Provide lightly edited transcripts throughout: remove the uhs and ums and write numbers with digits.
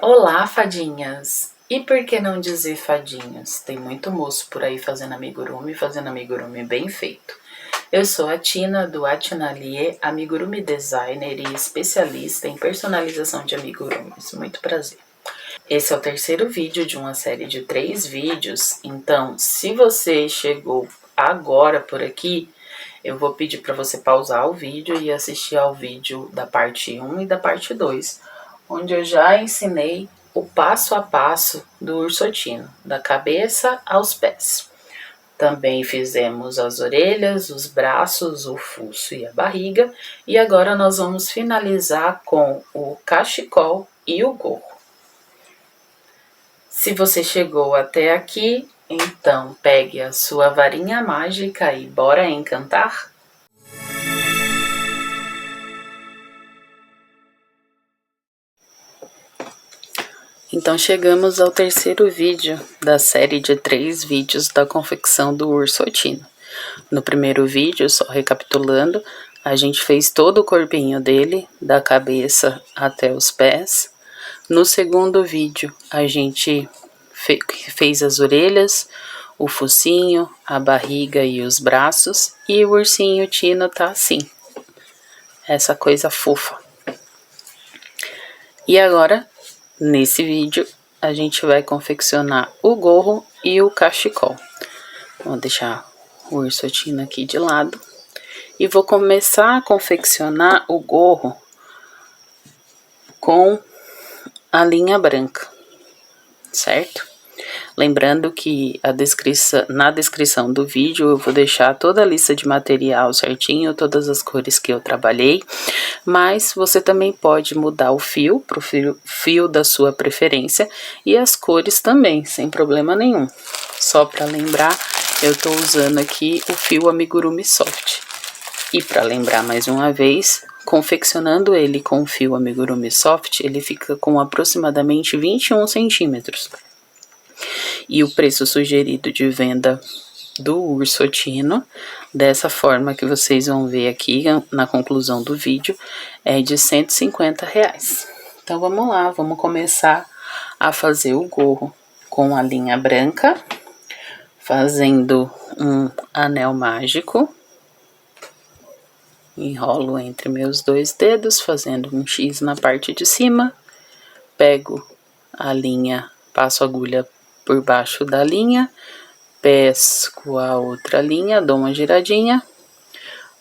Olá, fadinhas! E por que não dizer fadinhos? Tem muito moço por aí fazendo amigurumi bem feito. Eu sou a Tina, do Atinalier, amigurumi designer e especialista em personalização de amigurumis. Muito prazer. Esse é o terceiro vídeo de uma série de 3 vídeos, então se você chegou agora por aqui, eu vou pedir para você pausar o vídeo e assistir ao vídeo da parte 1 e da parte 2, onde eu já ensinei o passo a passo do ursotino, da cabeça aos pés. Também fizemos as orelhas, os braços, o fuço e a barriga, e agora nós vamos finalizar com o cachecol e o gorro. Se você chegou até aqui, então pegue a sua varinha mágica e bora encantar? Então chegamos ao terceiro vídeo da série de 3 vídeos da confecção do ursotino. No primeiro vídeo, só recapitulando, a gente fez todo o corpinho dele, da cabeça até os pés. No segundo vídeo, a gente fez as orelhas, o focinho, a barriga e os braços, e o ursinho Tino tá assim, essa coisa fofa. E agora, nesse vídeo, a gente vai confeccionar o gorro e o cachecol. Vou deixar o ursotino aqui de lado. E vou começar a confeccionar o gorro com a linha branca, certo? Lembrando que na descrição do vídeo eu vou deixar toda a lista de material certinho, todas as cores que eu trabalhei, mas você também pode mudar o fio para o fio da sua preferência e as cores também, sem problema nenhum. Só para lembrar, eu estou usando aqui o fio Amigurumi Soft. E para lembrar mais uma vez, confeccionando ele com o fio Amigurumi Soft, ele fica com aproximadamente 21 centímetros. E o preço sugerido de venda do ursotino, dessa forma que vocês vão ver aqui na conclusão do vídeo, é de R$150. Então vamos lá, vamos começar a fazer o gorro com a linha branca, fazendo um anel mágico. Enrolo entre meus 2 dedos, fazendo um X na parte de cima, pego a linha, passo a agulha por baixo da linha, pesco a outra linha, dou uma giradinha,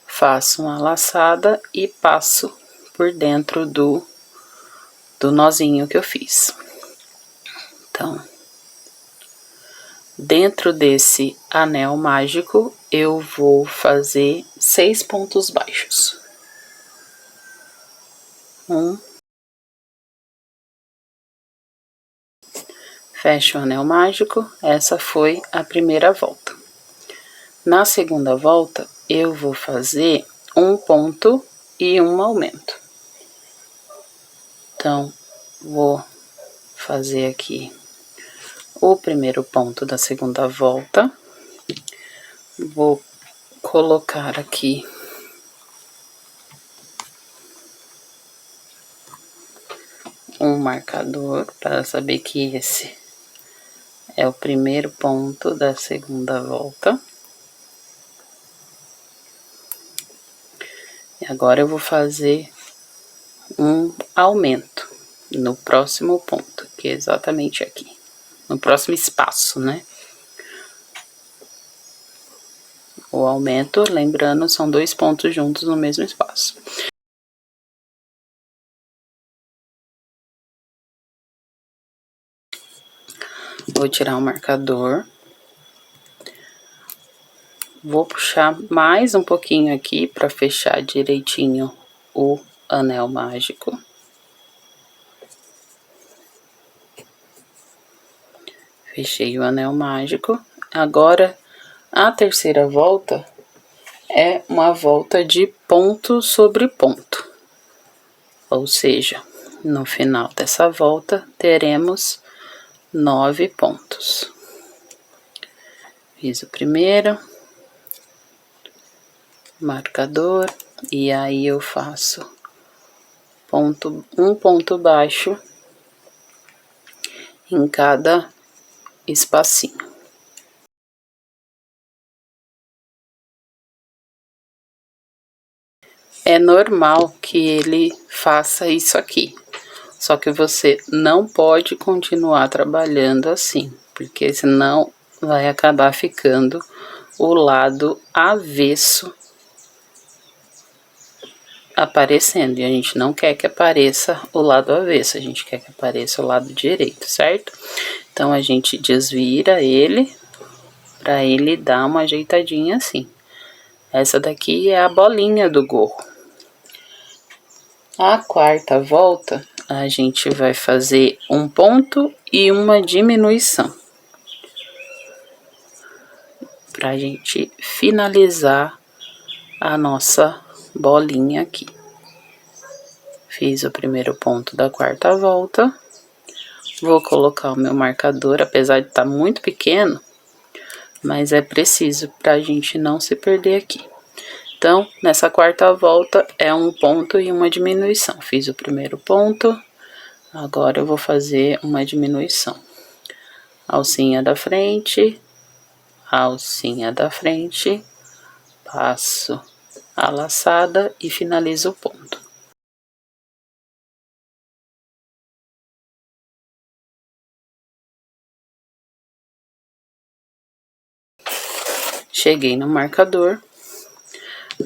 faço uma laçada e passo por dentro do nozinho que eu fiz. Então, dentro desse anel mágico, eu vou fazer 6 pontos baixos. 1, fecho o anel mágico, essa foi a primeira volta. Na segunda volta, eu vou fazer um ponto e um aumento. Então, vou fazer aqui o primeiro ponto da segunda volta. Vou colocar aqui um marcador para saber que esse é o primeiro ponto da segunda volta. E agora eu vou fazer um aumento no próximo ponto, que é exatamente aqui, no próximo espaço, né? O aumento, lembrando, são 2 pontos juntos no mesmo espaço. Vou tirar o marcador. Vou puxar mais um pouquinho aqui para fechar direitinho o anel mágico. Fechei o anel mágico. Agora, a terceira volta é uma volta de ponto sobre ponto. Ou seja, no final dessa volta, teremos 9 pontos. Fiz o primeiro marcador e aí eu faço um ponto baixo em cada espacinho. É normal que ele faça isso aqui, só que você não pode continuar trabalhando assim, porque senão vai acabar ficando o lado avesso aparecendo, e a gente não quer que apareça o lado avesso, a gente quer que apareça o lado direito, certo? Então a gente desvira ele para ele dar uma ajeitadinha assim. Essa daqui é a bolinha do gorro. A quarta volta a gente vai fazer um ponto e uma diminuição, para a gente finalizar a nossa bolinha aqui. Fiz o primeiro ponto da quarta volta. Vou colocar o meu marcador, apesar de estar muito pequeno, mas é preciso para a gente não se perder aqui. Então, nessa quarta volta é um ponto e uma diminuição. Fiz o primeiro ponto, agora eu vou fazer uma diminuição. Alcinha da frente, alcinha da frente, passo a laçada e finalizo o ponto. Cheguei no marcador,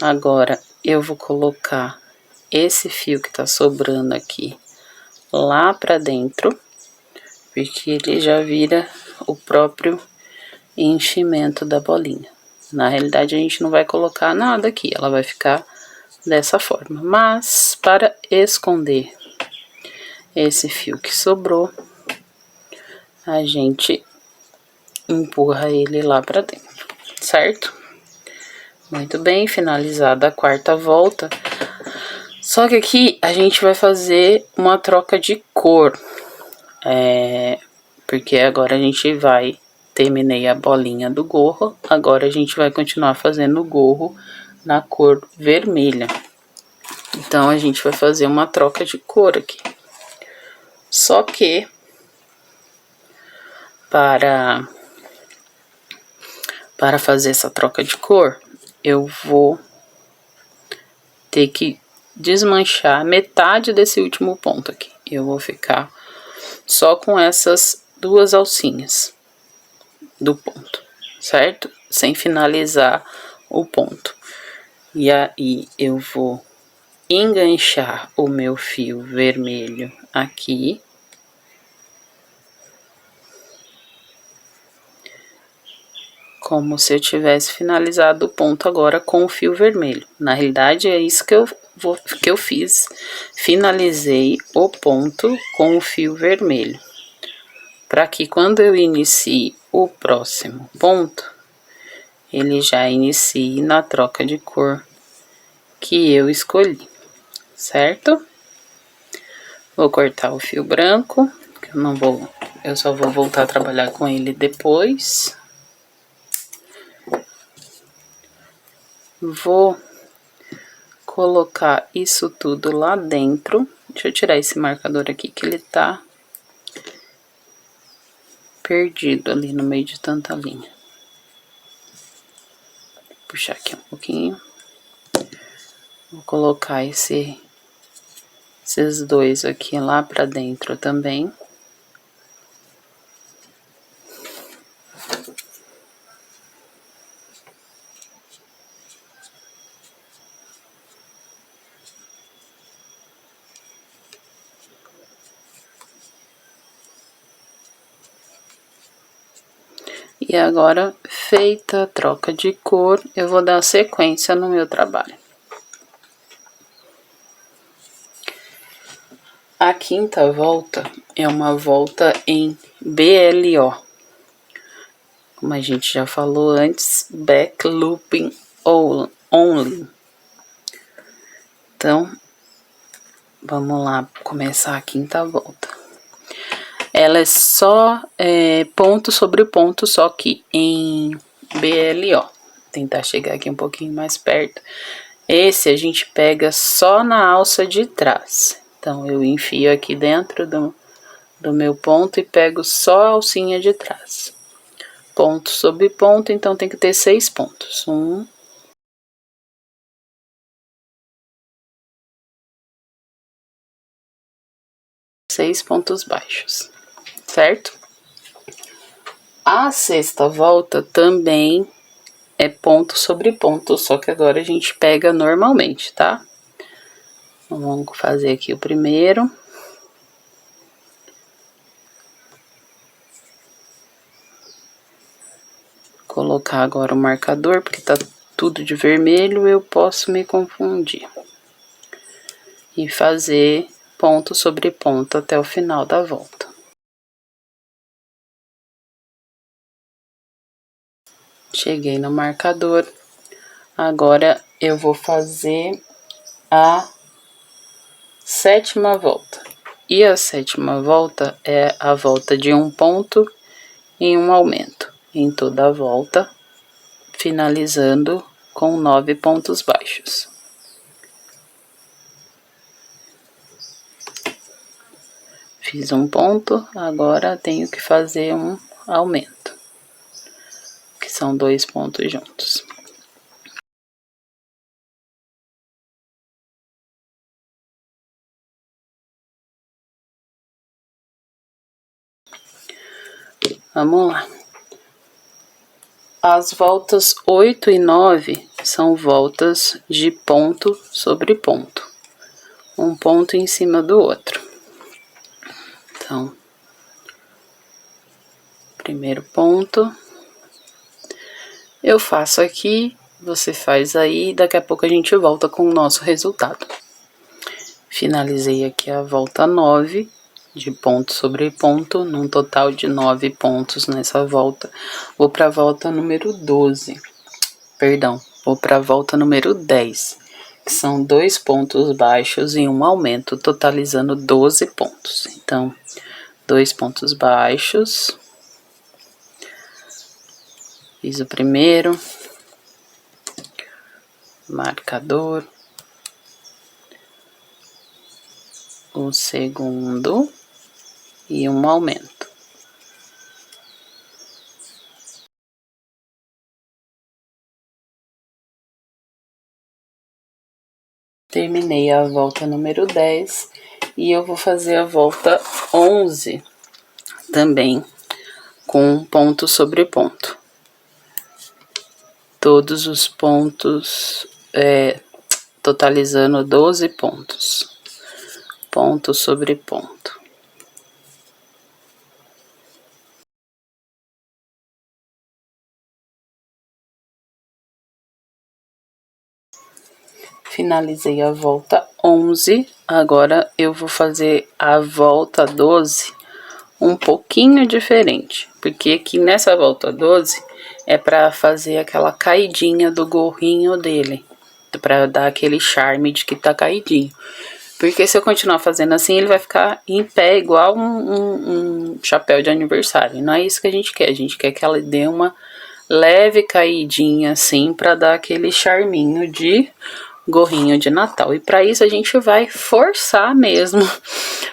agora eu vou colocar esse fio que tá sobrando aqui lá pra dentro, porque ele já vira o próprio enchimento da bolinha. Na realidade a gente não vai colocar nada aqui, ela vai ficar dessa forma, mas para esconder esse fio que sobrou, a gente empurra ele lá pra dentro, certo? Muito bem, finalizada a quarta volta. Só que aqui a gente vai fazer uma troca de cor, porque agora a gente vai, terminei a bolinha do gorro, agora a gente vai continuar fazendo o gorro na cor vermelha. Então a gente vai fazer uma troca de cor aqui. Só que para fazer essa troca de cor, eu vou ter que desmanchar metade desse último ponto aqui. Eu vou ficar só com essas duas alcinhas do ponto, certo? Sem finalizar o ponto. E aí eu vou enganchar o meu fio vermelho aqui. Como se eu tivesse finalizado o ponto agora com o fio vermelho. Na realidade é isso que eu fiz. Finalizei o ponto com o fio vermelho. Para que quando eu inicie o próximo ponto, ele já inicie na troca de cor que eu escolhi, certo? Vou cortar o fio branco, que eu só vou voltar a trabalhar com ele depois. Vou colocar isso tudo lá dentro. Deixa eu tirar esse marcador aqui, que ele tá perdido ali no meio de tanta linha. Vou puxar aqui um pouquinho. Vou colocar esses dois aqui lá pra dentro também. E agora, feita a troca de cor, eu vou dar sequência no meu trabalho. A quinta volta é uma volta em BLO. Como a gente já falou antes, Back Looping Only. Então, vamos lá começar a quinta volta. Ela é só ponto sobre ponto, só que em BLO. Vou tentar chegar aqui um pouquinho mais perto. Esse a gente pega só na alça de trás. Então, eu enfio aqui dentro do meu ponto e pego só a alcinha de trás. Ponto sobre ponto, então tem que ter 6 pontos. 1, 6 pontos baixos, certo? A sexta volta também é ponto sobre ponto, só que agora a gente pega normalmente, tá? Vamos fazer aqui o primeiro. Colocar agora o marcador, porque tá tudo de vermelho, eu posso me confundir. E fazer ponto sobre ponto até o final da volta. Cheguei no marcador. Agora eu vou fazer a sétima volta. E a sétima volta é a volta de um ponto em um aumento em toda a volta, finalizando com 9 pontos baixos. Fiz um ponto, agora tenho que fazer um aumento, que são 2 pontos juntos. Vamos lá. As voltas 8 e 9 são voltas de ponto sobre ponto. Um ponto em cima do outro. Então, primeiro ponto. Eu faço aqui, você faz aí, daqui a pouco a gente volta com o nosso resultado. Finalizei aqui a volta 9. De ponto sobre ponto, num total de 9 pontos nessa volta. Vou para a volta número 12, perdão, vou para a volta número 10, que são 2 pontos baixos e um aumento, totalizando 12 pontos. Então, 2 pontos baixos, fiz o primeiro, marcador, o segundo e um aumento. Terminei a volta número 10 e eu vou fazer a volta 11 também com ponto sobre ponto. Todos os pontos totalizando 12 pontos. Ponto sobre ponto. Finalizei a volta 11, agora eu vou fazer a volta 12 um pouquinho diferente, porque aqui nessa volta 12 é para fazer aquela caidinha do gorrinho dele, para dar aquele charme de que tá caidinho. Porque se eu continuar fazendo assim, ele vai ficar em pé igual um chapéu de aniversário. Não é isso que a gente quer que ela dê uma leve caidinha assim, para dar aquele charminho de gorrinho de Natal. E para isso a gente vai forçar mesmo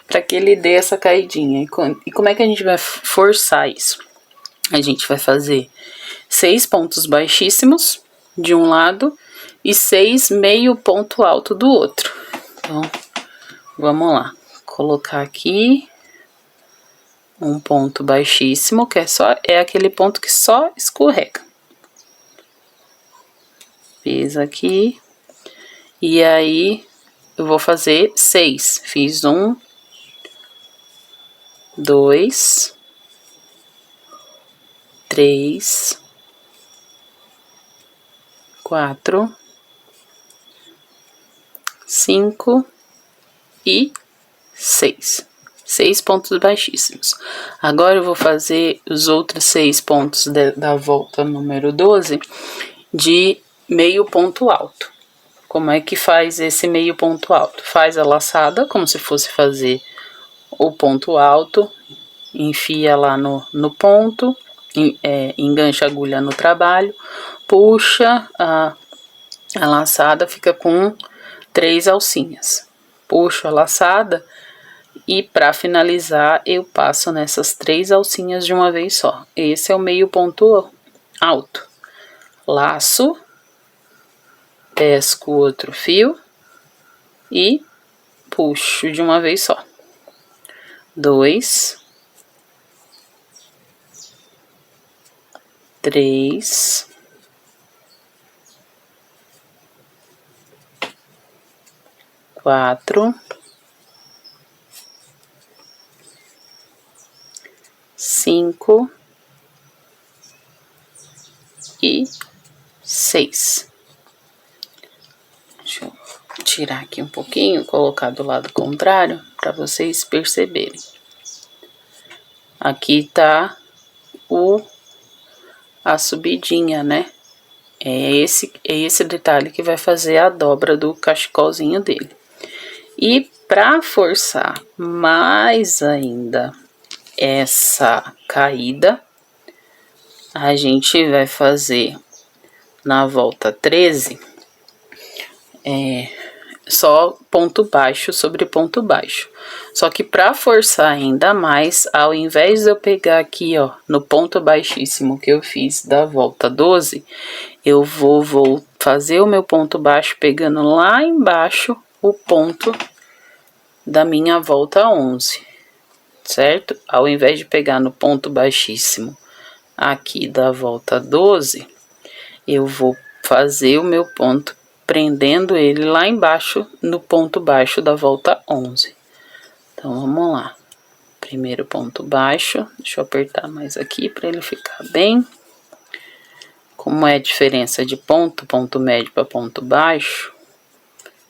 para que ele dê essa caidinha. E como é que a gente vai forçar isso? A gente vai fazer 6 pontos baixíssimos de um lado e 6 meio ponto alto do outro. Então, vamos lá. Colocar aqui um ponto baixíssimo, que é aquele ponto que só escorrega. Fiz aqui. E aí, eu vou fazer 6. Fiz 1, 2, 3, 4, 5 e 6. 6 pontos baixíssimos. Agora eu vou fazer os outros 6 pontos da volta número 12 de meio ponto alto. Como é que faz esse meio ponto alto? Faz a laçada, como se fosse fazer o ponto alto, enfia lá no ponto, engancha a agulha no trabalho, puxa a laçada, fica com 3 alcinhas. Puxo a laçada E para finalizar, eu passo nessas 3 alcinhas de uma vez só. Esse é o meio ponto alto. Laço, pesco o outro fio e puxo de uma vez só. 2, 3, 4, 5 e 6. Deixa eu tirar aqui um pouquinho, colocar do lado contrário para vocês perceberem. Aqui tá a subidinha, né? É esse detalhe que vai fazer a dobra do cachecolzinho dele. E para forçar mais ainda essa caída, a gente vai fazer na volta 13, só ponto baixo sobre ponto baixo. Só que para forçar ainda mais, ao invés de eu pegar aqui, ó, no ponto baixíssimo que eu fiz da volta 12, eu vou fazer o meu ponto baixo pegando lá embaixo o ponto da minha volta 11, certo? Ao invés de pegar no ponto baixíssimo aqui da volta 12, eu vou fazer o meu ponto prendendo ele lá embaixo no ponto baixo da volta 11. Então, vamos lá. Primeiro ponto baixo, deixa eu apertar mais aqui para ele ficar bem. Como é a diferença de ponto médio para ponto baixo,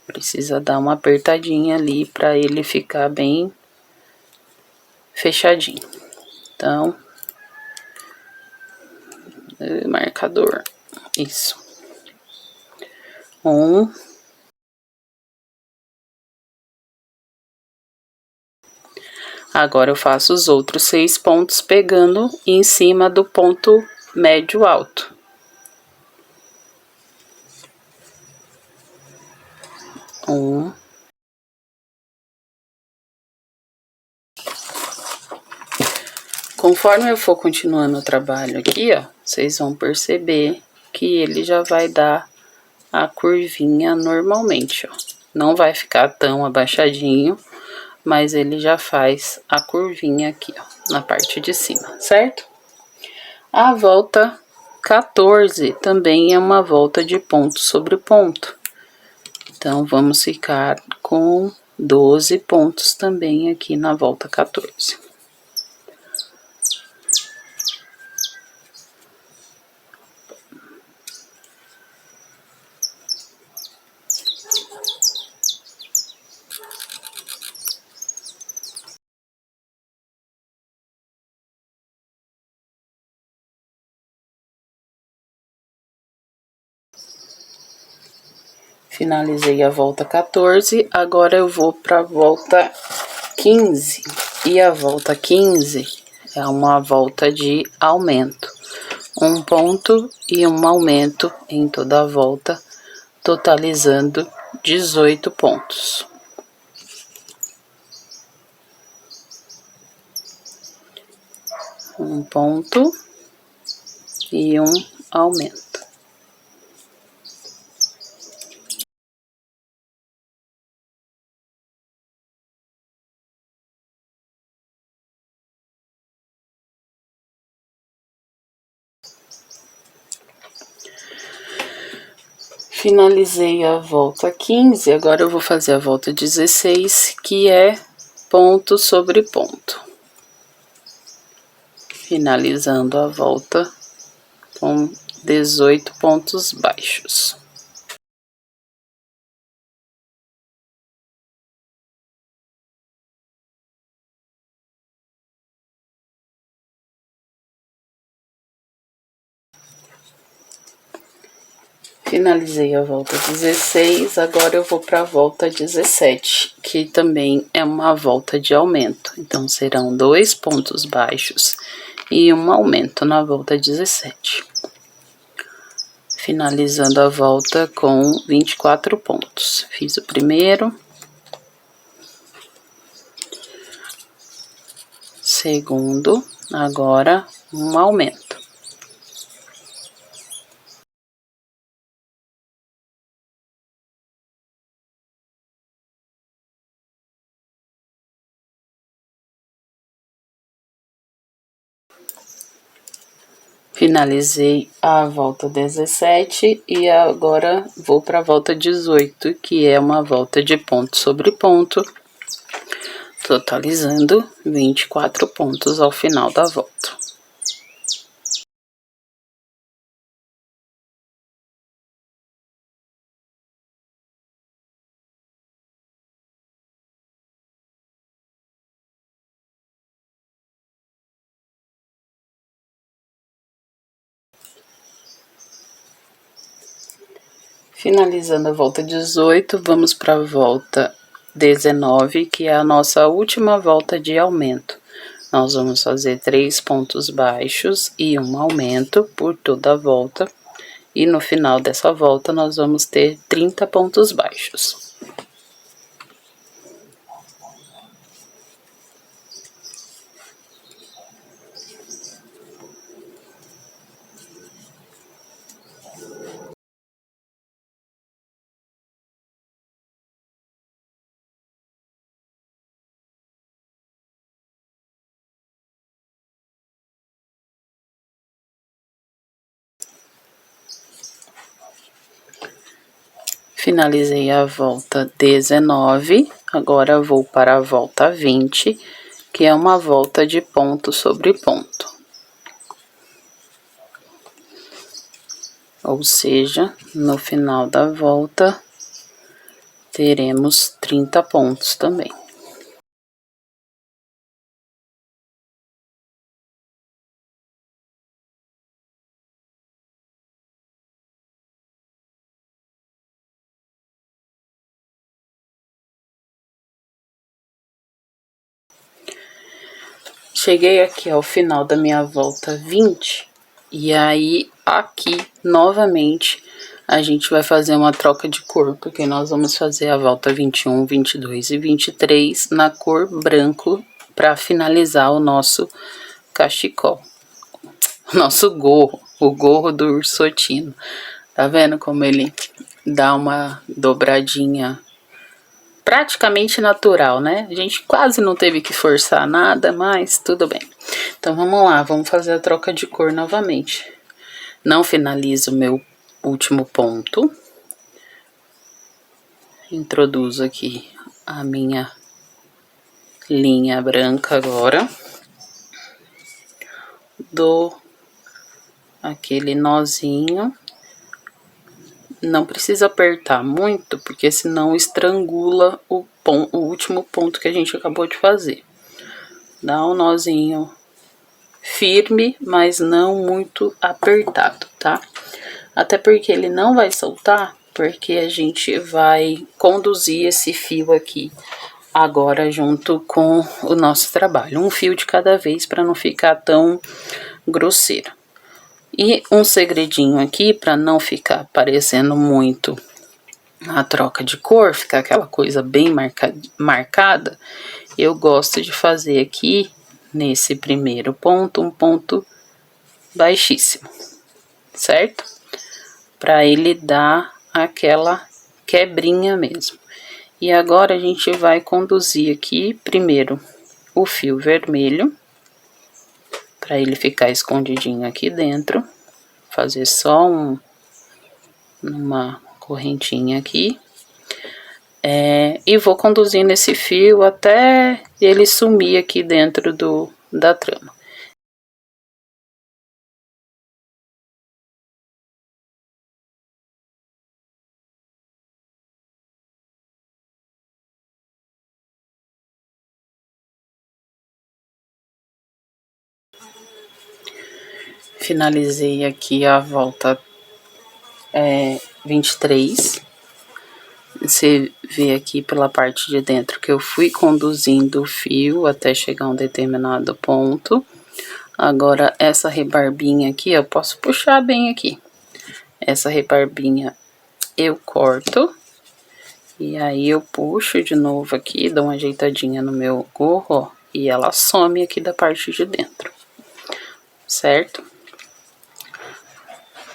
precisa dar uma apertadinha ali para ele ficar bem fechadinho. Então, marcador, isso. 1. Agora eu faço os outros 6 pontos pegando em cima do ponto médio alto. 1. Conforme eu for continuando o trabalho aqui, ó, vocês vão perceber que ele já vai dar a curvinha normalmente, ó. Não vai ficar tão abaixadinho, mas ele já faz a curvinha aqui, ó, na parte de cima, certo? A volta 14 também é uma volta de ponto sobre ponto. Então, vamos ficar com 12 pontos também aqui na volta 14. Finalizei a volta 14, agora eu vou para a volta 15. E a volta 15 é uma volta de aumento. Um ponto e um aumento em toda a volta, totalizando 18 pontos. Um ponto e um aumento. Finalizei a volta 15, agora eu vou fazer a volta 16, que é ponto sobre ponto. Finalizando a volta com 18 pontos baixos. Finalizei a volta 16, agora eu vou para a volta 17, que também é uma volta de aumento. Então, serão 2 pontos baixos e um aumento na volta 17. Finalizando a volta com 24 pontos. Fiz o primeiro, segundo, agora um aumento. Finalizei a volta 17 e agora vou para a volta 18, que é uma volta de ponto sobre ponto, totalizando 24 pontos ao final da volta. Finalizando a volta 18, vamos para a volta 19, que é a nossa última volta de aumento. Nós vamos fazer 3 pontos baixos e um aumento por toda a volta. E no final dessa volta, nós vamos ter 30 pontos baixos. Finalizei a volta 19, agora vou para a volta 20, que é uma volta de ponto sobre ponto. Ou seja, no final da volta, teremos 30 pontos também. Cheguei aqui ao final da minha volta 20, e aí aqui, novamente, a gente vai fazer uma troca de cor, porque nós vamos fazer a volta 21, 22 e 23 na cor branco, para finalizar o nosso cachecol, o nosso gorro, o gorro do Ursotino. Tá vendo como ele dá uma dobradinha praticamente natural, né? A gente quase não teve que forçar nada, mas tudo bem. Então vamos lá, vamos fazer a troca de cor novamente. Não finalizo o meu último ponto. Introduzo aqui a minha linha branca agora. Dou aquele nozinho. Não precisa apertar muito, porque senão estrangula o último ponto que a gente acabou de fazer. Dá um nozinho firme, mas não muito apertado, tá? Até porque ele não vai soltar, porque a gente vai conduzir esse fio aqui agora junto com o nosso trabalho. Um fio de cada vez para não ficar tão grosseiro. E um segredinho aqui, para não ficar parecendo muito a troca de cor, ficar aquela coisa bem marcada, eu gosto de fazer aqui, nesse primeiro ponto, um ponto baixíssimo, certo? Para ele dar aquela quebrinha mesmo. E agora a gente vai conduzir aqui, primeiro, o fio vermelho, para ele ficar escondidinho aqui dentro. Fazer só uma correntinha aqui. E vou conduzindo esse fio até ele sumir aqui dentro da trama. Finalizei aqui a volta 23. Você vê aqui pela parte de dentro que eu fui conduzindo o fio até chegar a um determinado ponto. Agora, essa rebarbinha aqui, eu posso puxar bem aqui. Essa rebarbinha eu corto. E aí, eu puxo de novo aqui, dou uma ajeitadinha no meu gorro, ó. e ela some aqui da parte de dentro, certo?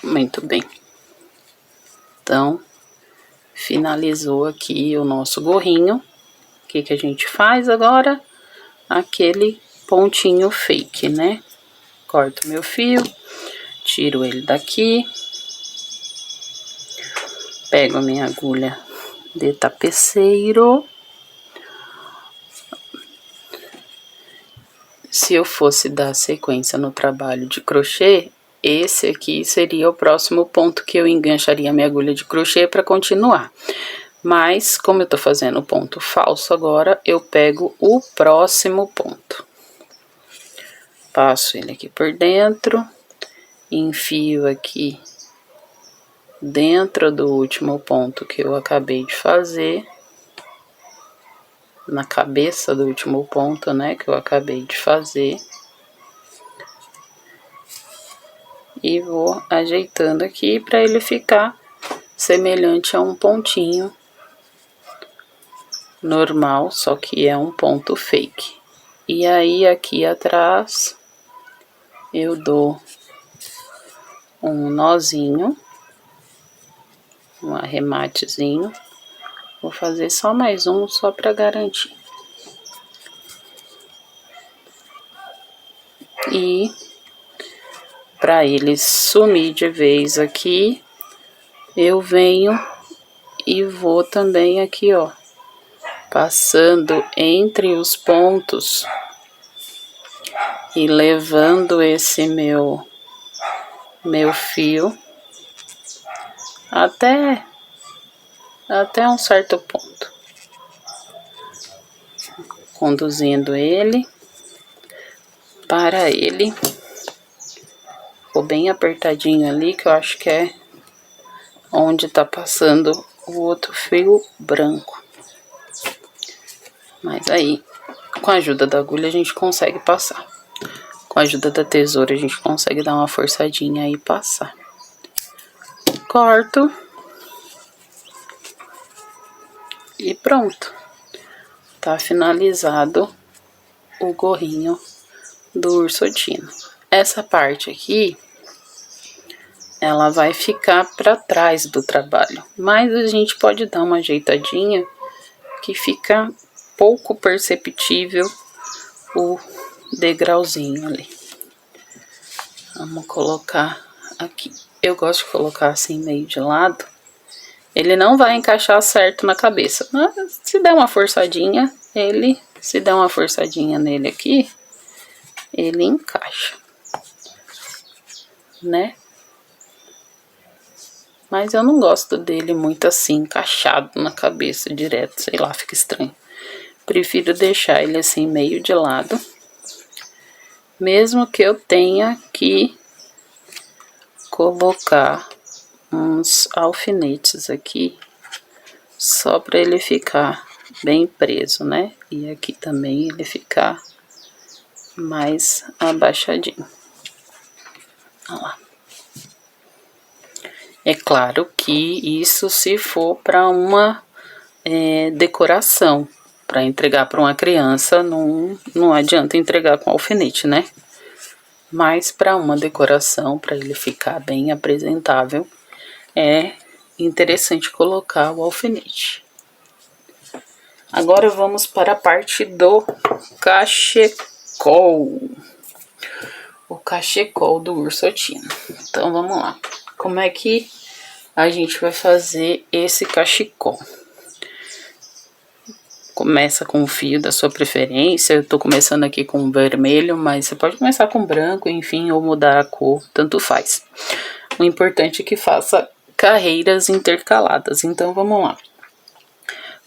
Muito bem. Então, finalizou aqui o nosso gorrinho. O que que a gente faz agora? Aquele pontinho fake, né? Corto meu fio, tiro ele daqui, pego a minha agulha de tapeceiro. Se eu fosse dar sequência no trabalho de crochê, esse aqui seria o próximo ponto que eu engancharia minha agulha de crochê para continuar. Mas, como eu tô fazendo o ponto falso agora, eu pego o próximo ponto. Passo ele aqui por dentro, enfio aqui dentro do último ponto que eu acabei de fazer, na cabeça do último ponto, né, que eu acabei de fazer. E vou ajeitando aqui para ele ficar semelhante a um pontinho normal, só que é um ponto fake. E aí aqui atrás eu dou um nozinho, um arrematezinho. Vou fazer só mais um, só para garantir. E para ele sumir de vez aqui, eu venho e vou também aqui, ó, passando entre os pontos e levando esse meu fio até um certo ponto, conduzindo ele para ele. Ficou bem apertadinho ali, que eu acho que é onde tá passando o outro fio branco. Mas aí, com a ajuda da agulha, a gente consegue passar. Com a ajuda da tesoura, a gente consegue dar uma forçadinha e passar. Corto. E pronto. Tá finalizado o gorrinho do Ursotino. Essa parte aqui, ela vai ficar para trás do trabalho, mas a gente pode dar uma ajeitadinha que fica pouco perceptível o degrauzinho ali. Vamos colocar aqui. Eu gosto de colocar assim meio de lado. Ele não vai encaixar certo na cabeça, mas se der uma forçadinha, se der uma forçadinha nele aqui, ele encaixa, né? Mas eu não gosto dele muito assim, encaixado na cabeça direto, sei lá, fica estranho. Prefiro deixar ele assim meio de lado, mesmo que eu tenha que colocar uns alfinetes aqui, só para ele ficar bem preso, né? E aqui também ele ficar mais abaixadinho. Olha lá. É claro que isso se for para uma decoração, para entregar para uma criança, não adianta entregar com alfinete, né? Mas para uma decoração, para ele ficar bem apresentável, é interessante colocar o alfinete. Agora vamos para a parte do cachecol. O cachecol do Ursotino. Então vamos lá. Como é que a gente vai fazer esse cachecol? Começa com o fio da sua preferência. Eu tô começando aqui com vermelho, mas você pode começar com branco, enfim, ou mudar a cor, tanto faz. O importante é que faça carreiras intercaladas. Então vamos lá.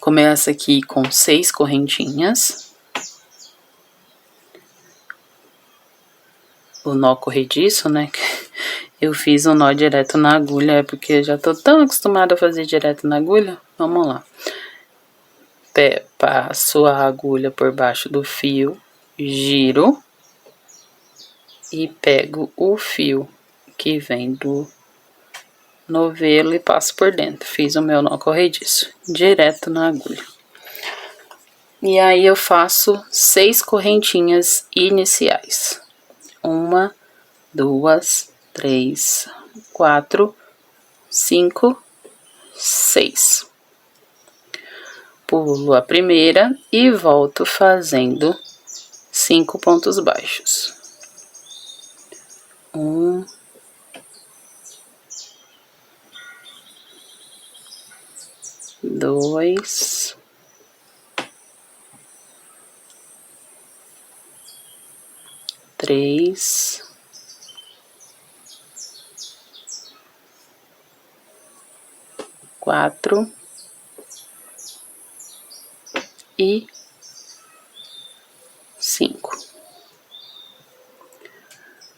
Começa aqui com 6 correntinhas. O nó corrediço, né? Eu fiz um nó direto na agulha, porque já tô tão acostumada a fazer direto na agulha. Vamos lá. Passo a agulha por baixo do fio, giro e pego o fio que vem do novelo e passo por dentro. Fiz o meu nó corrediço, direto na agulha. E aí eu faço 6 correntinhas iniciais. 1, 2, 3, 4, 5, 6. Pulo a primeira e volto fazendo 5 pontos baixos. 1, 2, 3, 4 e 5.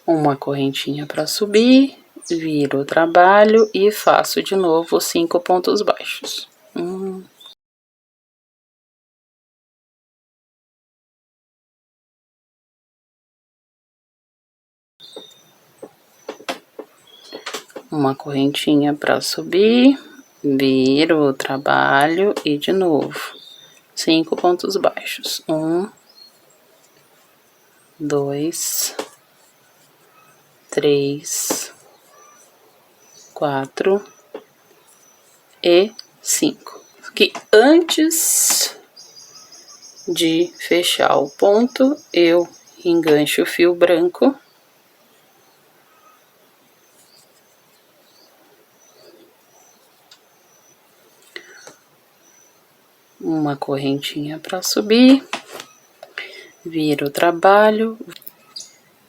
Uma correntinha para subir, viro o trabalho e faço de novo 5 pontos baixos. 1, uma correntinha para subir, viro o trabalho e de novo 5 pontos baixos. 1, 2, 3, 4 e 5. Que antes de fechar o ponto, eu engancho o fio branco. Uma correntinha para subir, viro o trabalho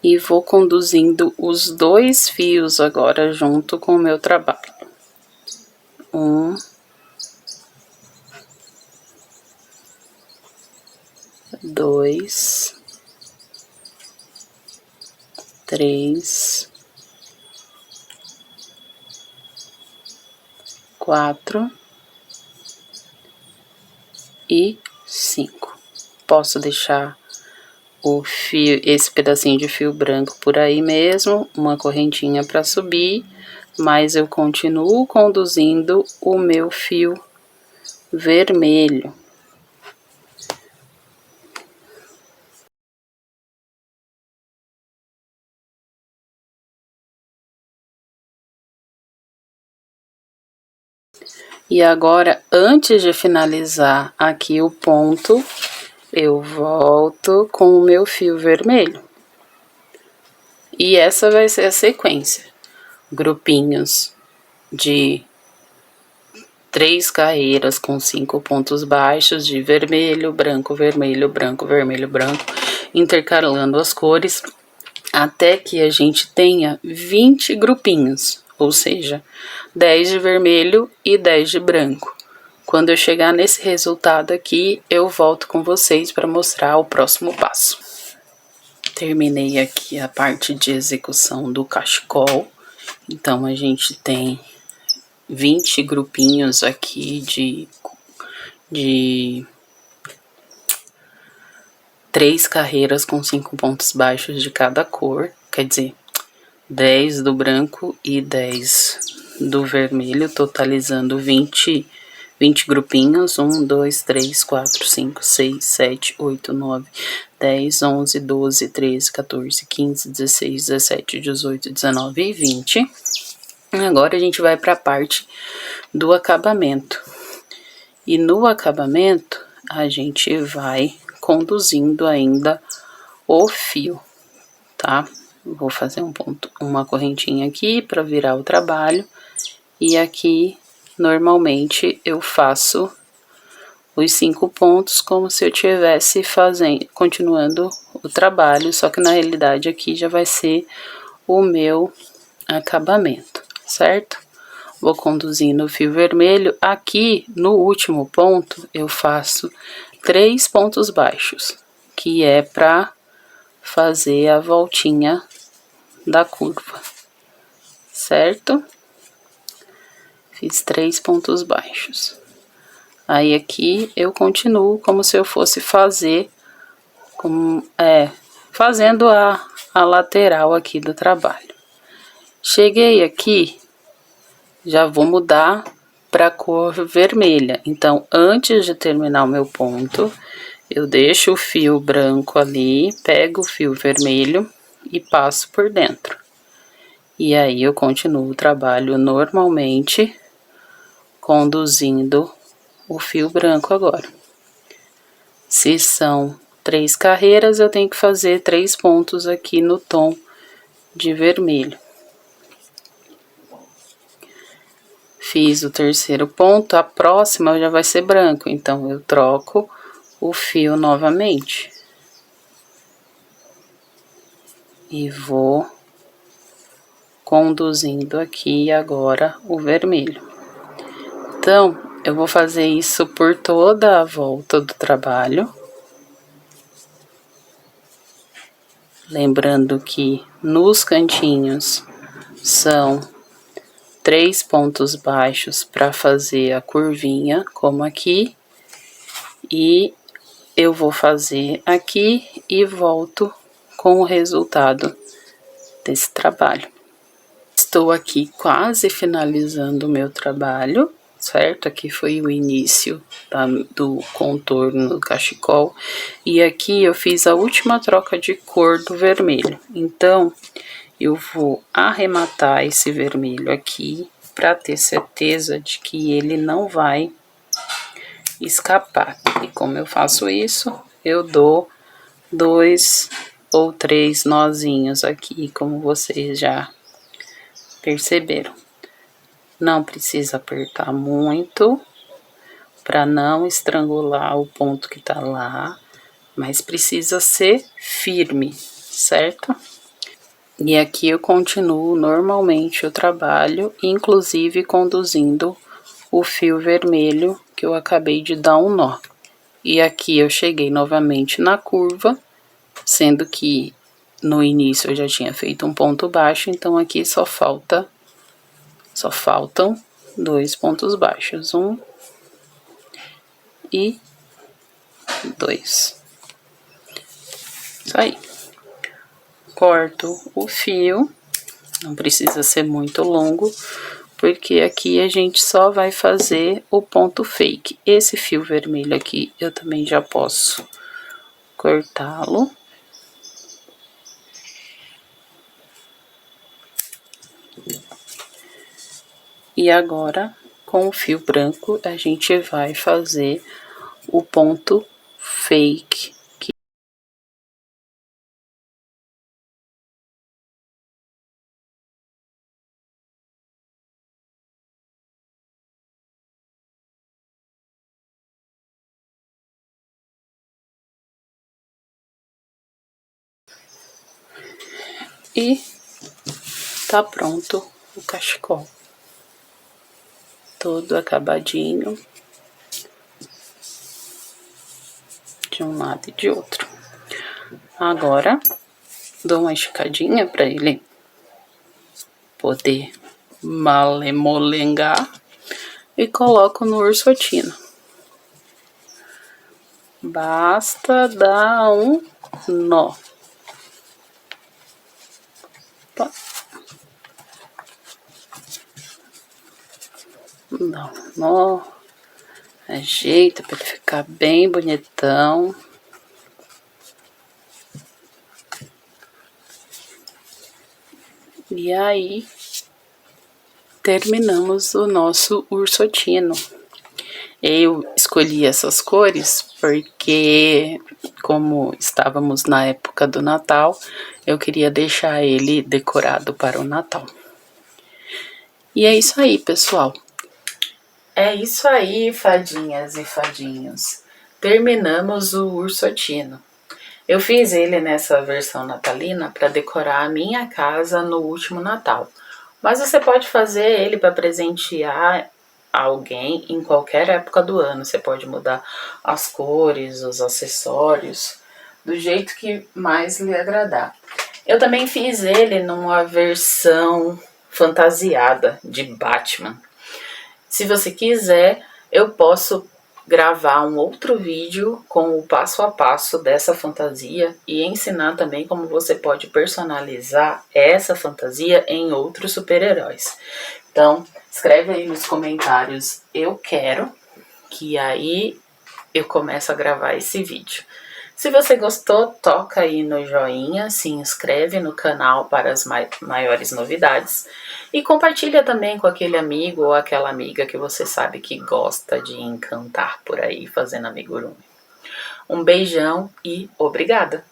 e vou conduzindo os 2 fios agora junto com o meu trabalho. 1, 2, 3, 4 e 5. Posso deixar o fio, esse pedacinho de fio branco por aí mesmo, uma correntinha para subir, mas eu continuo conduzindo o meu fio vermelho. E agora, antes de finalizar aqui o ponto, eu volto com o meu fio vermelho. E essa vai ser a sequência. Grupinhos de 3 carreiras com 5 pontos baixos de vermelho, branco, vermelho, branco, vermelho, branco, intercalando as cores, até que a gente tenha 20 grupinhos, ou seja, 10 de vermelho e 10 de branco. Quando eu chegar nesse resultado aqui, eu volto com vocês para mostrar o próximo passo. Terminei aqui a parte de execução do cachecol. Então, a gente tem 20 grupinhos aqui de 3 carreiras com 5 pontos baixos de cada cor. Quer dizer, 10 do branco e 10 do vermelho, totalizando 20 grupinhos. 1, 2, 3, 4, 5, 6, 7, 8, 9, 10, 11, 12, 13, 14, 15, 16, 17, 18, 19 e 20. Agora a gente vai para a parte do acabamento. E no acabamento, a gente vai conduzindo ainda o fio, tá? Vou fazer um ponto, uma correntinha aqui para virar o trabalho. E aqui, normalmente, eu faço os 5 pontos como se eu tivesse continuando o trabalho, só que na realidade aqui já vai ser o meu acabamento, certo? Vou conduzindo o fio vermelho. Aqui, no último ponto, eu faço 3 pontos baixos, que é para fazer a voltinha da curva, certo? Fiz 3 pontos baixos. Aí aqui eu continuo como se eu fosse fazer, fazendo a lateral aqui do trabalho. Cheguei aqui, já vou mudar para a cor vermelha. Então, antes de terminar o meu ponto, Eu deixo o fio branco ali, pego o fio vermelho e passo por dentro. E aí eu continuo o trabalho normalmente, conduzindo o fio branco agora. Se são 3 carreiras, eu tenho que fazer 3 pontos aqui no tom de vermelho. Fiz o terceiro ponto, a próxima já vai ser branco, então eu troco o fio novamente. E vou conduzindo aqui agora o vermelho. Então, eu vou fazer isso por toda a volta do trabalho. Lembrando que nos cantinhos são 3 pontos baixos para fazer a curvinha, como aqui. E eu vou fazer aqui e volto com o resultado desse trabalho. Estou aqui quase finalizando o meu trabalho, certo? Aqui foi o início do contorno do cachecol. E aqui eu fiz a última troca de cor do vermelho. Então, eu vou arrematar esse vermelho aqui para ter certeza de que ele não vai escapar. E como eu faço isso, eu dou 2 ou 3 nozinhos aqui, como vocês já perceberam. Não precisa apertar muito para não estrangular o ponto que tá lá, mas precisa ser firme, certo? E aqui eu continuo normalmente o trabalho, inclusive conduzindo o fio vermelho que eu acabei de dar um nó. E aqui eu cheguei novamente na curva, sendo que no início eu já tinha feito um ponto baixo, então aqui só faltam 2 pontos baixos, 1 e 2. Isso aí. Corto o fio, não precisa ser muito longo, porque aqui a gente só vai fazer o ponto fake. Esse fio vermelho aqui eu também já posso cortá-lo. E agora, com o fio branco, a gente vai fazer o ponto fake. E tá pronto o cachecol. Todo acabadinho. De um lado e de outro. Agora, dou uma esticadinha para ele poder malemolengar e coloco no ursotino. Basta dar um nó. Dá um nó, ajeita para ele ficar bem bonitão. E aí, terminamos o nosso ursotino. Eu escolhi essas cores porque, como estávamos na época do Natal, eu queria deixar ele decorado para o Natal. E é isso aí, pessoal. É isso aí, fadinhas e fadinhos. Terminamos o ursotino. Eu fiz ele nessa versão natalina para decorar a minha casa no último Natal. Mas você pode fazer ele para presentear alguém em qualquer época do ano. Você pode mudar as cores, os acessórios, do jeito que mais lhe agradar. Eu também fiz ele numa versão fantasiada de Batman. Se você quiser, eu posso gravar um outro vídeo com o passo a passo dessa fantasia e ensinar também como você pode personalizar essa fantasia em outros super-heróis. Então, escreve aí nos comentários "eu quero", que aí eu começo a gravar esse vídeo. Se você gostou, toca aí no joinha, se inscreve no canal para as maiores novidades e compartilha também com aquele amigo ou aquela amiga que você sabe que gosta de encantar por aí fazendo amigurumi. Um beijão e obrigada!